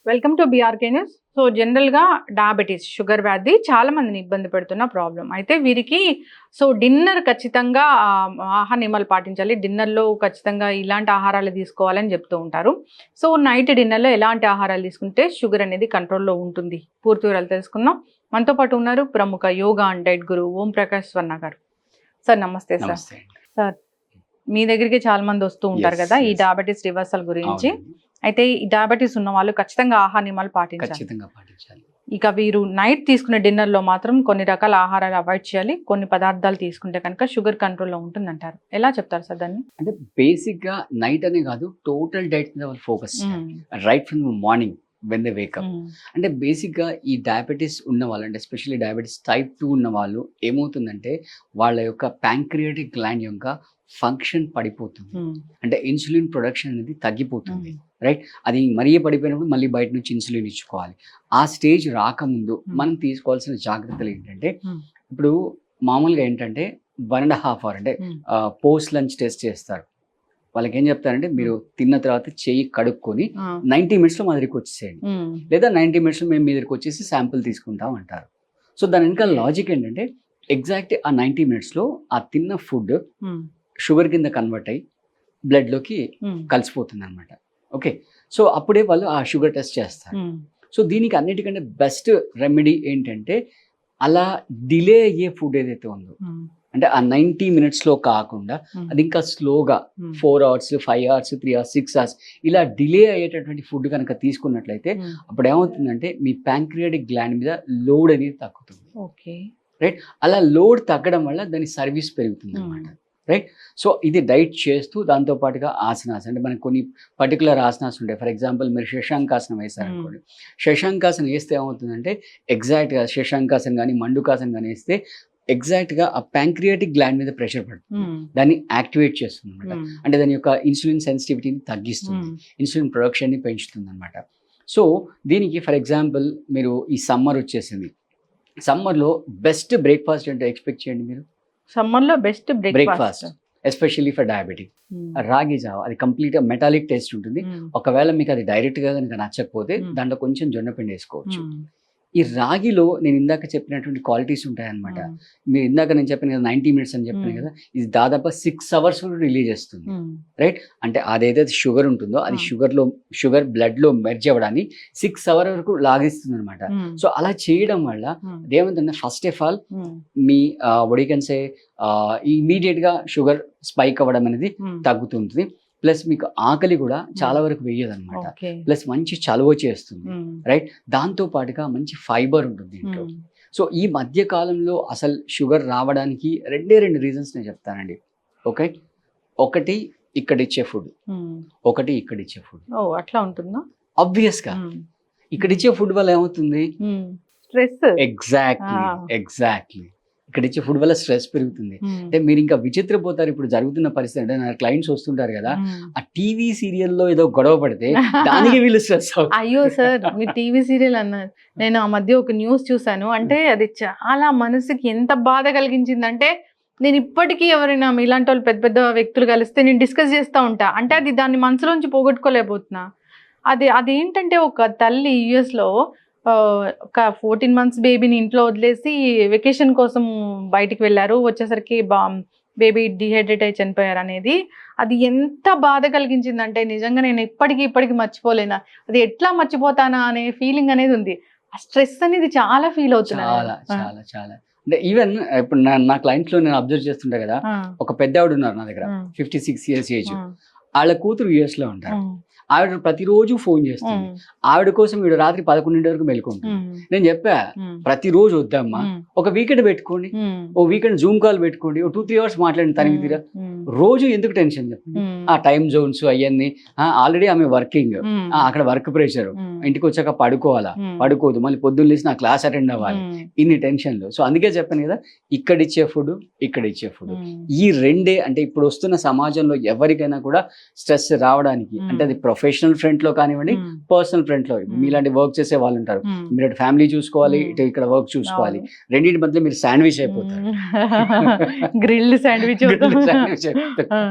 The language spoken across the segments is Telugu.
Welcome to BRK news. So జనరల్గా డయాబెటీస్ షుగర్ వ్యాధి చాలా మందిని ఇబ్బంది పెడుతున్న ప్రాబ్లం. అయితే వీరికి డిన్నర్ ఖచ్చితంగా ఆహార నియమాలు పాటించాలి. డిన్నర్లో ఖచ్చితంగా ఇలాంటి ఆహారాలు తీసుకోవాలని చెప్తూ ఉంటారు. సో నైట్ డిన్నర్లో ఎలాంటి ఆహారాలు తీసుకుంటే షుగర్ అనేది కంట్రోల్లో ఉంటుంది, పూర్తి వివరాలు తెలుసుకుందాం. మనతో పాటు ఉన్నారు ప్రముఖ యోగా అండ్ డైట్ గురు ఓం ప్రకాష్ స్వర్ణ గారు. సార్ నమస్తే. సార్ మీ దగ్గరికి చాలా మంది వస్తూ ఉంటారు కదా ఈ డయాబెటీస్ రివర్సల్ గురించి. అయితే ఈ డయాబెటీస్ ఉన్న వాళ్ళు ఖచ్చితంగా ఆహార నియమాలు పాటించాలి. ఇక వీరు నైట్ తీసుకునే డిన్నర్ లో మాత్రం కొన్ని రకాల ఆహారాలు అవాయిడ్ చేయాలి, కొన్ని పదార్థాలు తీసుకుంటే కనుక షుగర్ కంట్రోల్లో ఉంటుంది అంటారు. ఎలా చెప్తారు సార్ దాన్ని? అంటే బేసిక్ గా నైట్ అనే కాదు, టోటల్ డైట్ మీద focus right from morning when they wake up. అంటే బేసిక్ గా ఈ డయాబెటీస్ ఉన్న వాళ్ళు, అంటే ఎస్పెషల్లీ డయాబెటీస్ టైప్ 2 ఉన్న వాళ్ళు ఏమవుతుందంటే వాళ్ళ యొక్క ప్యాంక్రియాటిక్ గ్లాండ్ యొక్క ఫంక్షన్ పడిపోతుంది. అంటే ఇన్సులిన్ ప్రొడక్షన్ అనేది తగ్గిపోతుంది. రైట్, అది మరీ పడిపోయినప్పుడు మళ్ళీ బయట నుంచి ఇన్సులిన్ ఇచ్చుకోవాలి. ఆ స్టేజ్ రాకముందు మనం తీసుకోవాల్సిన జాగ్రత్తలు ఏంటంటే, ఇప్పుడు మామూలుగా ఏంటంటే 1.5 hour అంటే పోస్ట్ లంచ్ టెస్ట్ చేస్తారు. వాళ్ళకి ఏం చెప్తారంటే, మీరు తిన్న తర్వాత చెయ్యి కడుక్కొని 90 minutes మా దగ్గరికి వచ్చేసేయండి, లేదా 90 minutes మేము మీ దగ్గరికి వచ్చేసి శాంపుల్ తీసుకుంటాం అంటారు. సో దాని ఇంకా లాజిక్ ఏంటంటే, ఎగ్జాక్ట్ ఆ 90 minutes ఆ తిన్న ఫుడ్ షుగర్ కింద కన్వర్ట్ అయ్యి బ్లడ్లోకి కలిసిపోతుంది అనమాట. ఓకే, సో అప్పుడే వాళ్ళు ఆ షుగర్ టెస్ట్ చేస్తారు. సో దీనికి అన్నిటికంటే బెస్ట్ రెమెడీ ఏంటంటే, అలా డిలే అయ్యే ఫుడ్ ఏదైతే ఉందో, అంటే ఆ 90 minutes కాకుండా అది ఇంకా స్లోగా 4 hours, 5 hours, 3 hours, 6 hours ఇలా డిలే అయ్యేటటువంటి ఫుడ్ కనుక తీసుకున్నట్లయితే అప్పుడు ఏమవుతుందంటే మీ ప్యాంక్రియాటిక్ గ్లాండ్ మీద లోడ్ అనేది తగ్గుతుంది. ఓకే, రైట్, అలా లోడ్ తగ్గడం వల్ల దాని సర్వీస్ పెరుగుతుంది అనమాట. రైట్, సో ఇది డైట్ చేస్తూ దాంతోపాటుగా ఆసనాస్, అంటే మనకు కొన్ని పర్టికులర్ ఆసనాస్ ఉంటాయి. ఫర్ ఎగ్జాంపుల్ మీరు శశాంకాసనం వేస్తారనుకోండి, శశాంకాసనం వేస్తే ఏమవుతుందంటే ఎగ్జాక్ట్గా శశాంకాసనం కానీ మండుకాసనం కానీ వేస్తే ఎగ్జాక్ట్గా ఆ ప్యాంక్రియాటిక్ గ్లాండ్ మీద ప్రెషర్ పడుతుంది, దాన్ని యాక్టివేట్ చేస్తుంది అనమాట. అంటే దాని యొక్క ఇన్సులిన్ సెన్సిటివిటీని తగ్గిస్తుంది, ఇన్సులిన్ ప్రొడక్షన్ని పెంచుతుంది అనమాట. సో దీనికి ఫర్ ఎగ్జాంపుల్ మీరు ఈ సమ్మర్ వచ్చేసింది, సమ్మర్లో బెస్ట్ బ్రేక్ఫాస్ట్ ఏంటో ఎక్స్పెక్ట్ చేయండి మీరు. సమ్మర్లో best breakfast especially for diabetic, రాగి జావ. అది కంప్లీట్ మెటాలిక్ టేస్ట్ ఉంటుంది. ఒకవేళ మీకు అది డైరెక్ట్ గా కనుక నచ్చకపోతే దాంట్లో కొంచెం జొన్నపిండి వేసుకోవచ్చు. ఈ రాగిలో నేను ఇందాక చెప్పినటువంటి క్వాలిటీస్ ఉంటాయన్నమాట. మీరు ఇందాక నేను చెప్పాను కదా 90 minutes అని చెప్పాను కదా, ఇది దాదాపు 6 hours రిలీజ్ చేస్తుంది. రైట్, అంటే అదేదైతే షుగర్ ఉంటుందో అది షుగర్ బ్లడ్ లో మెర్జ్ అవ్వడాన్ని 6 hours వరకు లాగిస్తుంది అనమాట. సో అలా చేయడం వల్ల అదేమంటే ఫస్ట్ ఆఫ్ ఆల్ మీ వడికన్సే ఇమీడియట్ గా షుగర్ స్పైక్ అవ్వడం అనేది తగ్గుతుంది. ప్లస్ మీకు ఆకలి కూడా చాలా వరకు వేయదు అనమాట. ప్లస్ మంచి చలువ చేస్తుంది. రైట్, దాంతో పాటుగా మంచి ఫైబర్ ఉంటుంది ఇంట్లో. సో ఈ మధ్య కాలంలో అసలు షుగర్ రావడానికి 2 రీజన్స్ నేను చెప్తానండి. ఓకే, ఒకటి ఇక్కడ ఇచ్చే ఫుడ్, ఒకటి ఇక్కడ ఇచ్చే ఫుడ్. అట్లా ఉంటుందా? ఆబ్వియస్ గా ఇక్కడ ఇచ్చే ఫుడ్ వల్ల ఏమవుతుంది, స్ట్రెస్. ఎగ్జాక్ట్లీ ఇక్కడ ఇచ్చే ఫుడ్ వల్ల స్ట్రెస్ పెరుగుతుంది. అంటే మీరు ఇంకా విచిత్రపోతారు. ఇప్పుడు జరుగుతున్న పరిస్థితి అంటే నా క్లయింట్స్ వస్తుంటారు కదా, ఆ టీవీ సీరియల్లో ఏదో గొడవ పడితే దానికి వీళ్ళు స్ట్రెస్ అవుతారు. అయ్యో సార్, మీరు టీవీ సీరియల్ అన్నారు, నేను ఆ మధ్య ఒక న్యూస్ చూసాను. అంటే అది చాలా మనసుకి ఎంత బాధ కలిగించిందంటే, నేను ఇప్పటికీ ఎవరైనా ఇలాంటి వాళ్ళు పెద్ద పెద్ద వ్యక్తులు కలిస్తే నేను డిస్కస్ చేస్తూ ఉంటా. అంటే అది దాన్ని మనసులోంచి పోగొట్టుకోలేకపోతున్నా. అదేంటంటే ఒక తల్లి యుఎస్లో ఒక 14 months బేబీని ఇంట్లో వదిలేసి వెకేషన్ కోసం బయటికి వెళ్ళారు. వచ్చేసరికి బేబీ డిహైడ్రేట్ అయి చనిపోయారు అనేది. అది ఎంత బాధ కలిగించిందంటే నిజంగా నేను ఇప్పటికీ మర్చిపోలేనా. అది ఎట్లా మర్చిపోతానా అనే ఫీలింగ్ అనేది ఉంది. ఆ స్ట్రెస్ అనేది చాలా ఫీల్ అవుతున్నా. చాలా అంటే ఈవెన్ ఇప్పుడు నా క్లయింట్స్ లో నేను అబ్జర్వ్ చేస్తుంటా కదా, ఒక పెద్ద ఆవిడ ఉన్నారు నా దగ్గర, 56 years ఏజ్. వాళ్ళ కూతురు US లో ఉంటారు. ఆవిడ ప్రతిరోజు ఫోన్ చేస్తుంది. ఆవిడ కోసం వీడు రాత్రి 11 వరకు మెలుకుంటుంది. నేను చెప్పా, ప్రతిరోజు వద్దమ్మా, ఒక వీకెండ్ పెట్టుకోండి, ఓ వీకెండ్ జూమ్ కాల్ పెట్టుకోండి, 2-3 hours మాట్లాడండి తనకి తీరా. రోజు ఎందుకు టెన్షన్ చెప్పండి? ఆ టైం జోన్స్ అవన్నీ, ఆల్రెడీ ఆమె వర్కింగ్, అక్కడ వర్క్ ప్రెషర్, ఇంటికి వచ్చాక పడుకోదు, మళ్ళీ పొద్దున్న లేసి నా క్లాస్ అటెండ్ అవ్వాలి, ఇన్ని టెన్షన్లు. సో అందుకే చెప్పాను కదా, ఇక్కడ ఇచ్చే ఫుడ్, ఇక్కడ ఇచ్చే ఫుడ్, ఈ రెండే. అంటే ఇప్పుడు వస్తున్న సమాజంలో ఎవరికైనా కూడా స్ట్రెస్ రావడానికి, అంటే అది ప్రొఫెషనల్ ఫ్రంట్ లో కానివ్వండి, పర్సనల్ ఫ్రంట్ లో, మీలాంటి వర్క్ చేసే వాళ్ళు ఉంటారు, మీరు అటు ఫ్యామిలీ చూసుకోవాలి, ఇటు ఇక్కడ వర్క్ చూసుకోవాలి, రెండింటి మధ్య మీరు శాండ్విచ్ అయిపోతారు. Grilled sandwich.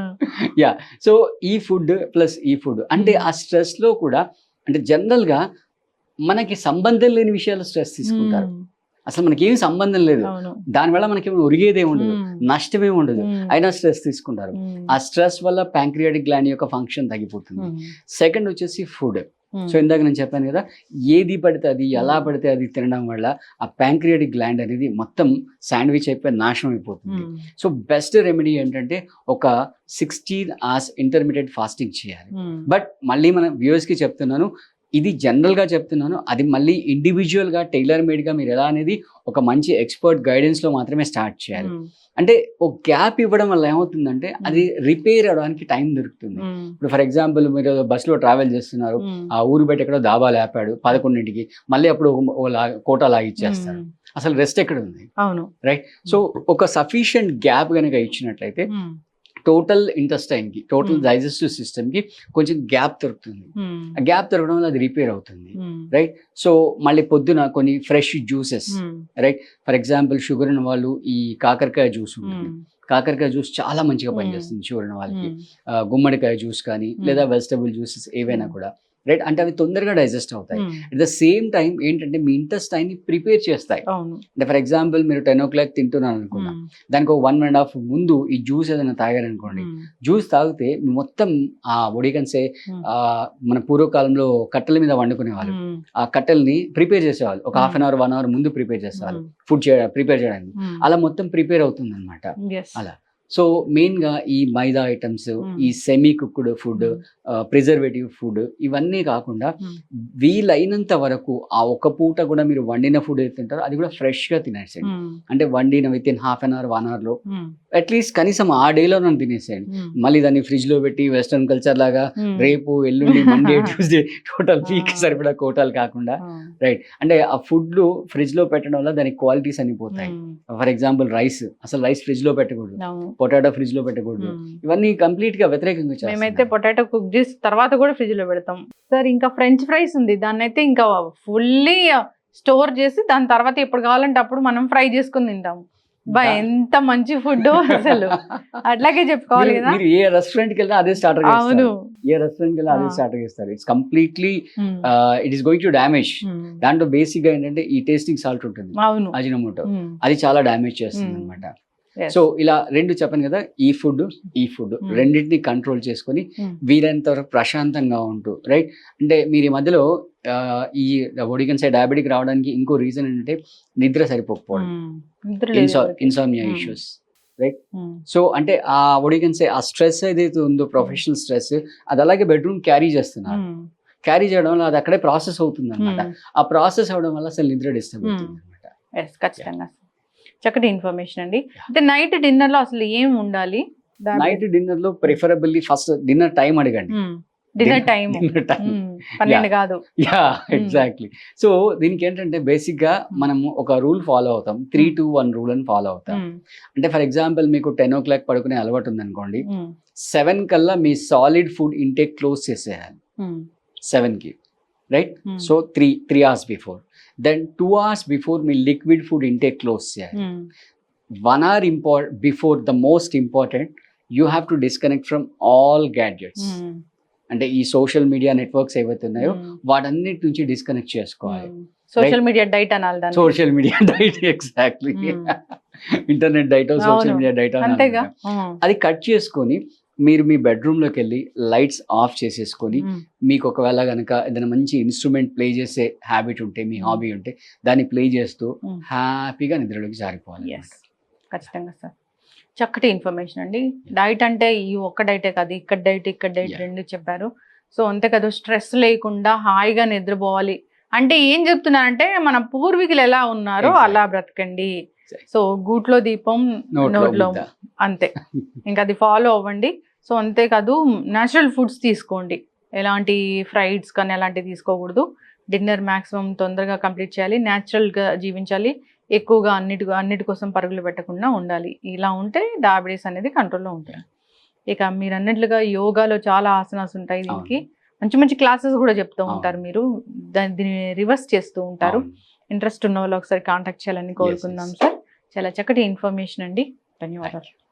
యా, సో ఈ ఫుడ్ ప్లస్ ఈ ఫుడ్, అంటే ఆ స్ట్రెస్ లో కూడా, అంటే జనరల్ గా మనకి సంబంధం లేని విషయాలు స్ట్రెస్ తీసుకుంటారు. మ్మ్. అసలు మనకి ఏమి సంబంధం లేదు, అవును. దానివల్ల మనకి ఒరిగేదే ఉండదు, మ్మ్. నష్టమే ఉండదు, మ్మ్. అయినా స్ట్రెస్ తీసుకుంటారు. మ్మ్. ఆ స్ట్రెస్ వల్ల ప్యాంక్రియాటిక్ గ్లాండ్ యొక్క ఫంక్షన్ తగ్గిపోతుంది. మ్మ్. సెకండ్ వచ్చేసి ఫుడ్. మ్మ్. సో ఇందాక నేను చెప్పాను కదా, ఏది పడితే అది ఎలా మ్మ్. పడితే అది తినడం వల్ల ఆ ప్యాంక్రియాటిక్ గ్లాండ్ అనేది మొత్తం శాండ్విచ్ అయిపోయి నాశనం అయిపోతుంది. మ్మ్. సో బెస్ట్ రెమెడీ ఏంటంటే ఒక 16 hours ఇంటర్మీడియట్ ఫాస్టింగ్ చేయాలి. మ్మ్. బట్ మళ్ళీ మన వ్యూవర్స్కి చెప్తున్నాను, ఇది జనరల్గా చెప్తున్నాను, అది మళ్ళీ ఇండివిజువల్గా టైలర్ మేడ్గా మీరు ఎలా అనేది ఒక మంచి ఎక్స్పర్ట్ గైడెన్స్లో మాత్రమే స్టార్ట్ చేయాలి. మ్మ్. అంటే ఒక గ్యాప్ ఇవ్వడం వల్ల ఏమవుతుందంటే అది రిపేర్ అవడానికి టైం దొరుకుతుంది. మ్మ్. ఇప్పుడు ఫర్ ఎగ్జాంపుల్ మీరు బస్సులో ట్రావెల్ చేస్తున్నారు, మ్మ్. ఆ ఊరు బయట ఎక్కడో దాబా లేపాడు 11ంటికి, మళ్ళీ అప్పుడు కోటా లాగిచ్చేస్తారు. మ్మ్. అసలు రెస్ట్ ఎక్కడ ఉంది? అవును. సో ఒక సఫిషియంట్ గ్యాప్ కనుక ఇచ్చినట్లయితే మ్మ్. టోటల్ ఇంటెస్టైన్కి, టోటల్ Hmm. డైజెస్టివ్ సిస్టమ్కి కొంచెం గ్యాప్ దొరుకుతుంది. మ్మ్. ఆ గ్యాప్ దొరకడం వల్ల అది రిపేర్ అవుతుంది. మ్మ్. సో మళ్ళీ పొద్దున కొన్ని fresh juices, hmm. For example sugar ఉన్న వాళ్ళు ఈ కాకరకాయ జ్యూస్ ఉంటుంది, మ్మ్. కాకరకాయ జ్యూస్ చాలా మంచిగా Hmm. పనిచేస్తుంది షుగర్ ఉన్న వాళ్ళకి. మ్మ్. గుమ్మడికాయ జ్యూస్ కానీ Hmm. లేదా వెజిటబుల్ జ్యూసెస్ ఏవైనా Hmm. కూడా అంటే అవి తొందరగా డైజెస్ట్ అవుతాయి. మ్మ్. అట్ ద సేమ్ టైం ఏంటంటే మీ ఇంటెస్టైన్ని ప్రిపేర్ చేస్తాయి. అవును. అంటే ఫర్ ఎగ్జాంపుల్ మీరు 10 o'clock తింటున్నాను అనుకున్నా, మ్మ్. దానికి ఒక 1.5 ముందు ఈ జ్యూస్ ఏదైనా తాగారనుకోండి, మ్మ్. జ్యూస్ తాగితే మొత్తం ఆ ఒడికన్సే మ్మ్. మన పూర్వకాలంలో కట్టెల మీద వండుకునే వాళ్ళు, మ్మ్. ఆ కట్టెల్ని ప్రిపేర్ చేసేవాళ్ళు. ఒక Hmm. Half an hour 1 hour ముందు ప్రిపేర్ చేసేవాళ్ళు మ్మ్. ఫుడ్ ప్రిపేర్ చేయడానికి. మ్మ్. అలా మొత్తం ప్రిపేర్ అవుతుంది అనమాట. Yes. అలా సో మెయిన్గా ఈ మైదా ఐటమ్స్, Hmm. ఈ సెమీ కుక్డ్ ఫుడ్, మ్మ్. ప్రిజర్వేటివ్ ఫుడ్ ఇవన్నీ కాకుండా మ్మ్. వీలైనంత వరకు ఆ ఒక్క పూట కూడా మీరు వండిన ఫుడ్ ఏది తింటారో అది కూడా ఫ్రెష్గా తినేసేయండి. మ్మ్. అంటే వండిన with in half an hour 1 hourలో మ్మ్. అట్లీస్ట్ కనీసం ఆ డేలో నన్ను తినేసేయండి. మ్మ్. మళ్ళీ దాన్ని ఫ్రిడ్జ్లో పెట్టి వెస్ట్రన్ కల్చర్ లాగా మ్మ్. రేపు ఎల్లుండి మండే ట్యూస్డే టోటల్ వీక్ ఆ. సరిపడా కోటాలు కాకుండా ఆ. అంటే ఆ ఫుడ్లు ఫ్రిడ్జ్లో పెట్టడం వల్ల దాని క్వాలిటీస్ అన్ని పోతాయి. మ్మ్. ఫర్ ఎగ్జాంపుల్ అసలు రైస్ ఫ్రిడ్జ్లో పెట్టకూడదు, అవును. పొటాటో ఫ్రిడ్జ్లో పెట్టకూడదు, మ్మ్. ఇవన్నీ కంప్లీట్గా వ్యతిరేకంగా మేమైతే చేస్తాం. పొటాటో కుక్ చేసి తర్వాత కూడా ఫ్రిడ్జ్ లో పెడతాం సార్. ఇంకా ఫ్రెంచ్ ఫ్రైస్ ఉంది, దాన్ని అయితే ఇంకా ఫుల్లీ స్టోర్ చేసి దాని తర్వాత ఎప్పుడు కావాలంటే అప్పుడు మనం ఫ్రై చేసుకుని తింటాం. బా ఎంత మంచి ఫుడ్ అసలు, అట్లాగే చెప్పుకోవాలి కదా. మీరు ఏ రెస్టారెంట్కి వెళ్ళినా అదే స్టార్టర్ అవును. ఏ రెస్టారెంట్కి వెళ్ళినా అదే ఆ. స్టార్టర్ చేస్తారు. It's completely hmm. It is going to damage. మ్మ్. దాంట్లో బేసిక్గా ఏంటంటే ఈ టేస్టింగ్ సాల్ట్ ఉంటుంది, అవును. అజినోమోటో, మ్మ్. అది చాలా డ్యామేజ్ చేస్తుంది మ్మ్. అనమాట. Yes. సో ఇలా రెండు చెప్పాను కదా, ఈ ఫుడ్ Hmm. రెండింటిని కంట్రోల్ చేసుకొని Hmm. వీలైనంత వరకు ప్రశాంతంగా ఉంటూ అంటే మీరు ఈ మధ్యలో ఈ ఒడికన్ సైడ్ డయాబెటిక్ రావడానికి ఇంకో రీజన్ ఏంటంటే నిద్ర సరిపోకపోవడం, మ్మ్. నిద్ర లేదు ఎవరికి. Insomnia Hmm. ఇష్యూస్. మ్మ్. సో అంటే ఆ ఒడికన్సే ఆ స్ట్రెస్ ఏదైతే ఉందో ప్రొఫెషనల్ స్ట్రెస్ అది అలాగే బెడ్రూమ్ క్యారీ చేస్తున్నారు. మ్మ్. క్యారీ చేయడం వల్ల అది అక్కడే ప్రాసెస్ అవుతుంది అనమాట. మ్మ్. ఆ ప్రాసెస్ అవడం వల్ల అసలు నిద్ర డిస్టర్బ్ Hmm. అవుతుంది అనమాట. Yes, ఖచ్చితంగా చక్కటి ఇన్ఫర్మేషన్ అండి. అంటే నైట్ డిన్నర్ లో అసలు ఏం ఉండాలి? నైట్ డిన్నర్ లో ప్రిఫరబుల్లీ ఫస్ట్ డిన్నర్ టైం అడగండి. డిన్నర్ టైం డిన్నర్ టైం 12 కాదు. Yeah exactly. సో దీనికి ఏంటంటే బేసిక్ గా మనము ఒక రూల్ ఫాలో అవుతాం, 3-2-1 రూల్ అని ఫాలో అవుతాం. మ్మ్. అంటే ఫర్ ఎగ్జాంపుల్ మీకు 10 o'clock పడుకునే అలవాటు ఉంది అనుకోండి, మ్మ్. 7 కల్లా మీ సాలిడ్ ఫుడ్ ఇంటేక్ క్లోజ్ చేసేయాలి. మ్మ్. 7కి రైట్. మ్మ్. So 3 hours before, then 2 hours before మీ లిక్విడ్ ఫుడ్ ఇంటేక్ క్లోజ్ చేయాలి. మ్మ్. 1 hour before the most important you have to disconnect from all gadgets. మ్మ్. అంటే ఈ సోషల్ మీడియా నెట్వర్క్స్ ఏవైతే ఉన్నాయో మ్మ్. వాటన్నిటి నుంచి డిస్కనెక్ట్ చేసుకోవాలి. మ్మ్. సోషల్ మీడియా డైట్ అనాలి దాన్ని. Social media diet exactly. మ్మ్. ఇంటర్నెట్ డైట్, సోషల్ అవును. మీడియా డైట్ అంతేగా. మ్మ్. అది కట్ చేసుకొని మీరు మీ బెడ్రూమ్లోకి వెళ్ళి లైట్స్ ఆఫ్ చేసేసుకొని, మ్మ్. మీకు ఒకవేళ కనుక ఏదైనా మంచి ఇన్స్ట్రుమెంట్ ప్లే చేసే హ్యాబిట్ ఉంటే, మీ హాబీ ఉంటే దాన్ని ప్లే చేస్తూ మ్మ్. హ్యాపీగా నిద్రలోకి జారిపోవాలి. ఎస్, ఖచ్చితంగా సార్. చక్కటి ఇన్ఫర్మేషన్ అండి. డైట్ అంటే ఈ ఒక్క డైటే కాదు, ఇక్కడ డైట్ Yeah. రెండు చెప్పారు. సో అంతే కదా, స్ట్రెస్ లేకుండా హాయిగా నిద్రపోవాలి అంటే ఏం చెప్తున్నారంటే మన పూర్వీకులు ఎలా ఉన్నారో Exactly. అలా బ్రతకండి. Exactly. సో గూట్లో దీపం నోట్లో ముద్ద. అంతే, ఇంకా అది ఫాలో అవ్వండి. సో అంతేకాదు న్యాచురల్ ఫుడ్స్ తీసుకోండి, ఎలాంటి ఫ్రైడ్స్ కానీ అలాంటివి తీసుకోకూడదు. డిన్నర్ మ్యాక్సిమం తొందరగా కంప్లీట్ చేయాలి, న్యాచురల్గా జీవించాలి, ఎక్కువగా అన్నిటి కోసం పరుగులు పెట్టకుండా ఉండాలి. ఇలా ఉంటే డయాబెటీస్ అనేది కంట్రోల్లో ఉంటుంది. ఇక మీరు అన్నట్లుగా యోగాలో చాలా ఆసనాస్ ఉంటాయి, దీనికి మంచి మంచి క్లాసెస్ కూడా చెప్తూ ఉంటారు మీరు, దీన్ని రివర్స్ చేస్తూ ఉంటారు. అవును. ఇంట్రెస్ట్ ఉన్న వాళ్ళు ఒకసారి కాంటాక్ట్ చేయాలని కోరుకుందాం సార్. చాలా చక్కటి ఇన్ఫర్మేషన్ అండి, ధన్యవాదాలు.